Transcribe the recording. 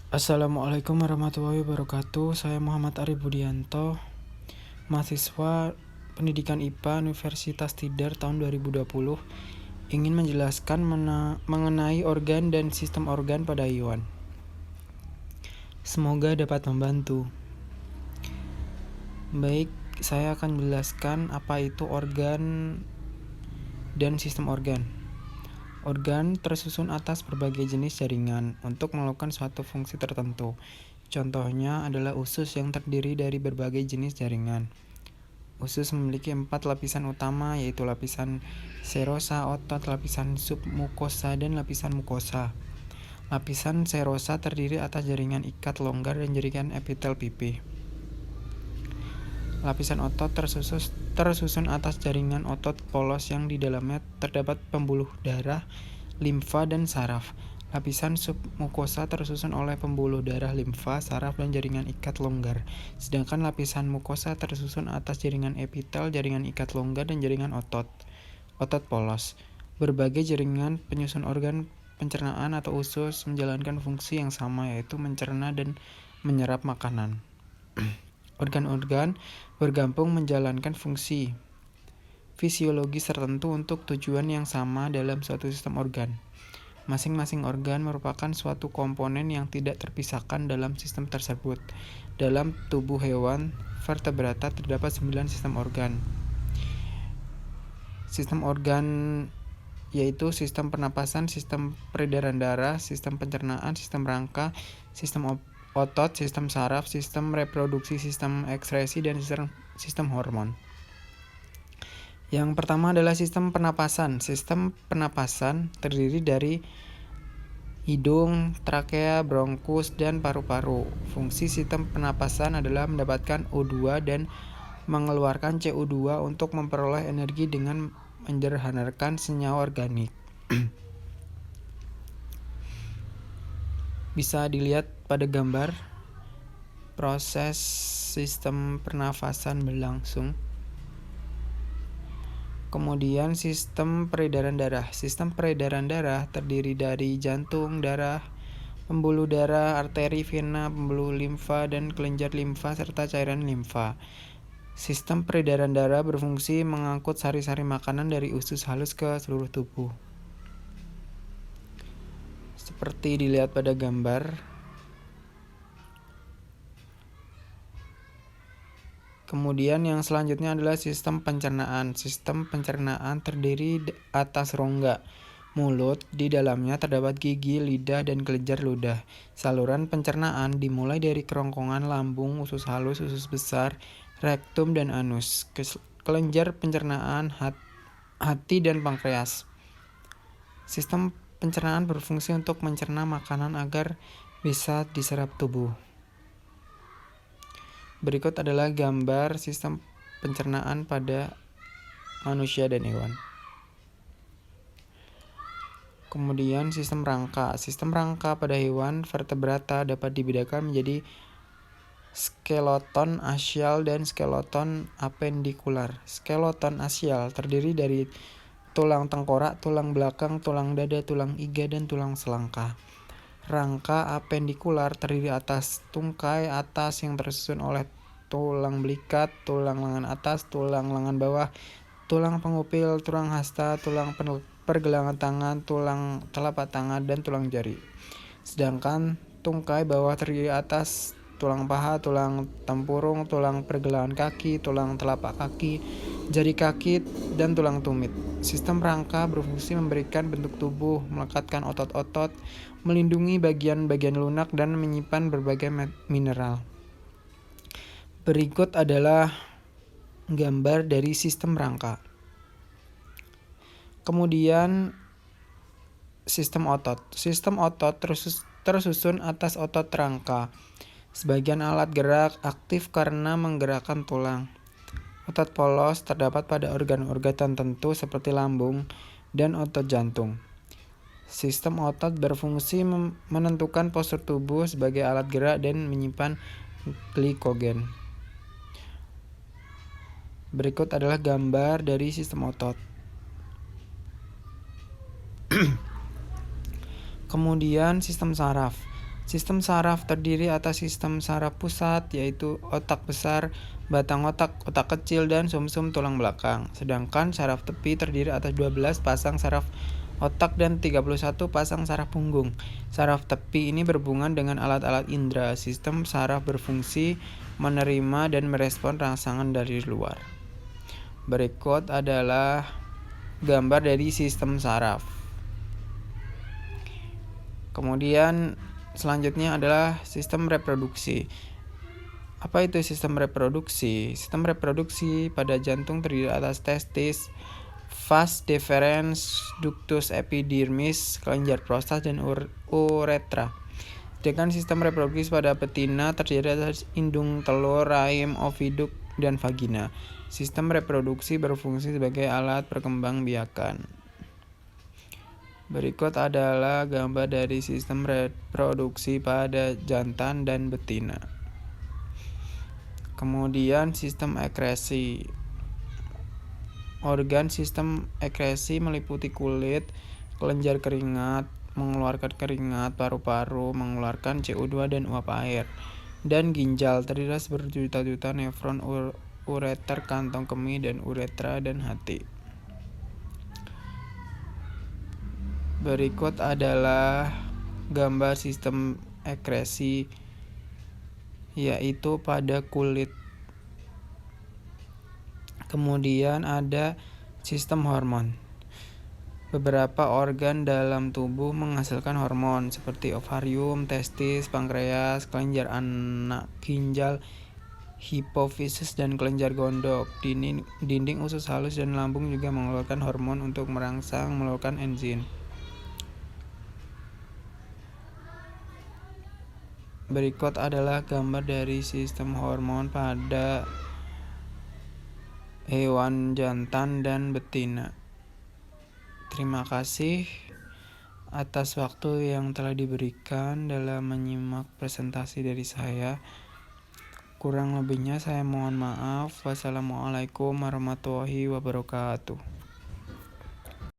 Assalamualaikum warahmatullahi wabarakatuh. Saya Muhammad Arif Budianto, mahasiswa Pendidikan IPA Universitas Tidar tahun 2020, ingin menjelaskan mengenai organ dan sistem organ pada hewan. Semoga dapat membantu. Baik, saya akan menjelaskan apa itu organ dan sistem organ. Organ tersusun atas berbagai jenis jaringan untuk melakukan suatu fungsi tertentu. Contohnya adalah usus yang terdiri dari berbagai jenis jaringan. Usus memiliki 4 lapisan utama, yaitu lapisan serosa, otot, lapisan submukosa, dan lapisan mukosa. Lapisan serosa terdiri atas jaringan ikat longgar dan jaringan epitel pipih. Lapisan otot tersusun atas jaringan otot polos yang di dalamnya terdapat pembuluh darah, limfa, dan saraf. Lapisan submukosa tersusun oleh pembuluh darah, limfa, saraf, dan jaringan ikat longgar. Sedangkan lapisan mukosa tersusun atas jaringan epitel, jaringan ikat longgar, dan jaringan otot polos. Berbagai jaringan penyusun organ pencernaan atau usus menjalankan fungsi yang sama, yaitu mencerna dan menyerap makanan. Organ-organ bergabung menjalankan fungsi fisiologis tertentu untuk tujuan yang sama dalam suatu sistem organ. Masing-masing organ merupakan suatu komponen yang tidak terpisahkan dalam sistem tersebut. Dalam tubuh hewan vertebrata terdapat 9 sistem organ. Sistem organ yaitu sistem pernapasan, sistem peredaran darah, sistem pencernaan, sistem rangka, sistem otot, sistem saraf, sistem reproduksi, sistem ekskresi, dan sistem hormon. Yang pertama adalah sistem pernapasan. Sistem pernapasan terdiri dari hidung, trakea, bronkus, dan paru-paru. Fungsi sistem pernapasan adalah mendapatkan O2 dan mengeluarkan CO2 untuk memperoleh energi dengan menyederhanakan senyawa organik. Bisa dilihat pada gambar proses sistem pernafasan berlangsung. Kemudian sistem peredaran darah. Sistem peredaran darah terdiri dari jantung, darah, pembuluh darah, arteri, vena, pembuluh limfa, dan kelenjar limfa serta cairan limfa. Sistem peredaran darah berfungsi mengangkut sari-sari makanan dari usus halus ke seluruh tubuh. Seperti dilihat pada gambar. Kemudian yang selanjutnya adalah sistem pencernaan. Sistem pencernaan terdiri atas rongga mulut, di dalamnya terdapat gigi, lidah, dan kelenjar ludah. Saluran pencernaan dimulai dari kerongkongan lambung, usus halus, usus besar, rektum, dan anus. Kelenjar pencernaan, hati, dan pankreas. Sistem pencernaan berfungsi untuk mencerna makanan agar bisa diserap tubuh. Berikut adalah gambar sistem pencernaan pada manusia dan hewan. Kemudian sistem rangka. Sistem rangka pada hewan vertebrata dapat dibedakan menjadi skeleton asial dan skeleton apendikular. Skeleton asial terdiri dari tulang tengkorak, tulang belakang, tulang dada, tulang iga, dan tulang selangkah. Rangka apendikular terdiri atas tungkai atas yang tersusun oleh tulang belikat, tulang lengan atas, tulang lengan bawah, tulang pengupil, tulang hasta, tulang pergelangan tangan, tulang telapak tangan, dan tulang jari. Sedangkan tungkai bawah terdiri atas tulang paha, tulang tempurung, tulang pergelangan kaki, tulang telapak kaki, jari kaki, dan tulang tumit. Sistem rangka berfungsi memberikan bentuk tubuh, melekatkan otot-otot, melindungi bagian-bagian lunak, dan menyimpan berbagai mineral. Berikut adalah gambar dari sistem rangka. Kemudian sistem otot. Sistem otot tersusun atas otot rangka. Sebagian alat gerak aktif karena menggerakkan tulang. Otot polos terdapat pada organ-organ tertentu seperti lambung dan otot jantung. Sistem otot berfungsi menentukan postur tubuh sebagai alat gerak dan menyimpan glikogen. Berikut adalah gambar dari sistem otot. Kemudian sistem saraf. Sistem saraf terdiri atas sistem saraf pusat, yaitu otak besar, batang otak, otak kecil, dan sumsum tulang belakang. Sedangkan saraf tepi terdiri atas 12 pasang saraf otak dan 31 pasang saraf punggung. Saraf tepi ini berhubungan dengan alat-alat indera. Sistem saraf berfungsi menerima dan merespon rangsangan dari luar. Berikut adalah gambar dari sistem saraf. Kemudian selanjutnya adalah sistem reproduksi. Apa itu sistem reproduksi? Sistem reproduksi pada jantung terdiri atas testis, vas deferens, ductus epidermis, kelenjar prostat, dan uretra. Sedangkan sistem reproduksi pada betina terdiri atas indung, telur, rahim, oviduk, dan vagina. Sistem reproduksi berfungsi sebagai alat perkembangbiakan. Berikut adalah gambar dari sistem reproduksi pada jantan dan betina. Kemudian sistem ekresi. Organ sistem ekresi meliputi kulit, kelenjar keringat, mengeluarkan keringat, paru-paru, mengeluarkan CO2 dan uap air, dan ginjal terdiri atas berjuta-juta nefron, ureter, kantong kemih, dan uretra, dan hati. Berikut adalah gambar sistem ekresi, yaitu pada kulit. Kemudian ada sistem hormon. Beberapa organ dalam tubuh menghasilkan hormon seperti ovarium, testis, pankreas, kelenjar anak, ginjal, hipofisis, dan kelenjar gondok. Dinding usus halus dan lambung juga mengeluarkan hormon untuk merangsang mengeluarkan enzim. Berikut adalah gambar dari sistem hormon pada hewan jantan dan betina. Terima kasih atas waktu yang telah diberikan dalam menyimak presentasi dari saya. Kurang lebihnya saya mohon maaf. Wassalamualaikum warahmatullahi wabarakatuh.